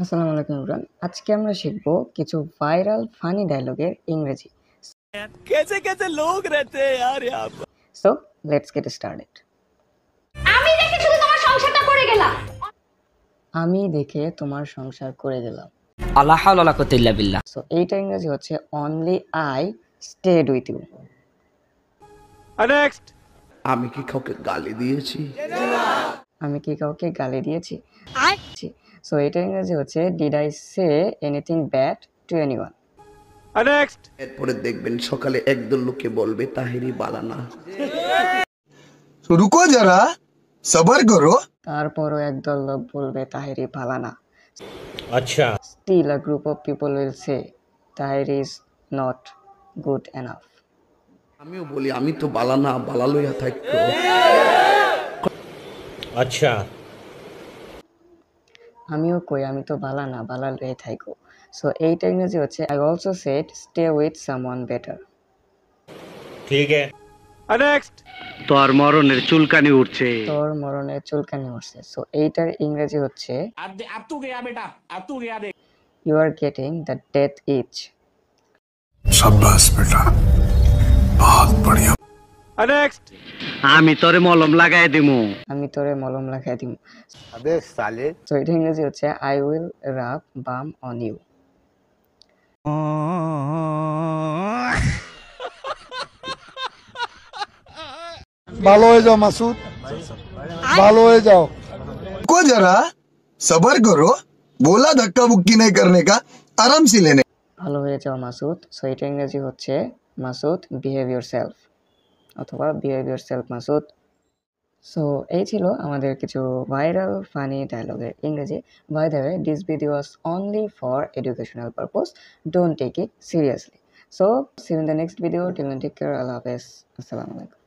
আসসালামু আলাইকুম এভরিওয়ান। আজকে আমরা শিখব কিছু ভাইরাল ফানি ডায়লগের ইংরেজি। कैसे कैसे लोग रहते हैं यार यहाँ पर। So let's get started. আমি দেখে শুধু তোমার সংসারটা করে গেলাম। আমি দেখে তোমার সংসার করে গেলাম। আল্লাহ হাওলা ওয়ালা কুওয়াতা ইল্লা বিল্লাহ। সো এইটা ইংরেজি হচ্ছে only I stayed with you. Next. আমি কি কাউকে গালি দিয়েছি? আমি কি কাউকে গালি দিয়েছি? সো এটা ইংরেজি হচ্ছে did I say anything bad to anyone. Next. এরপরে দেখবেন সকালে একদল লোকে বলবে তাহেরি বালানা। तो रुको जरा सबर करो। তারপরও একদল লোক বলবে তাহেরি ভালো না। अच्छा। Still a group of people will say Taheri is not good enough. আমিও বলি আমি তো বালানা, বালা লইয়া থাকতো। अच्छा। আমিও কই আমি তো বালা না, বালা লয়ে থাইকো। সো এইটা ইংরেজি হচ্ছে I also shed stay with someone better. ठीक है। नेक्स्ट। তোর মরণের চুলকানি উঠছে। তোর মরণে চুলকানি উঠছে। সো এইটার ইংরেজি হচ্ছে अब तू गया बेटा, अब तू गया देख। You are getting the death each. शाबाश बेटा, बहुत बढ़िया। नेक्स्ट। আমি তোরে মলম লাগাই দিমু। আমি তোরে মলম লাগাই দিম। अबे साले। সো এটা ইংরেজি হচ্ছে আই উইল রাব বাম অন ইউ। भालो हो जाओ मासूद, भालो हो जाओ। रुको जरा सबर करो, बोला धक्का बुक्की नहीं करने का, आराम से लेने। ভালো হয়ে যাও মাসুদ। সো এটা ইংরেজি হচ্ছে মাসুদ বিহেভ ইয়োরসেলফ অথবা বিহেভ ইয়োরসেলফ মাসুদ। সো এই ছিল আমাদের কিছু ভাইরাল ফানি ডায়লগের ইংরেজি। By the way this video was only for educational purpose, don't take it seriously. So see you in the next video, till then take care, আল্লাহ হাফেজ, আসসালামু আলাইকুম।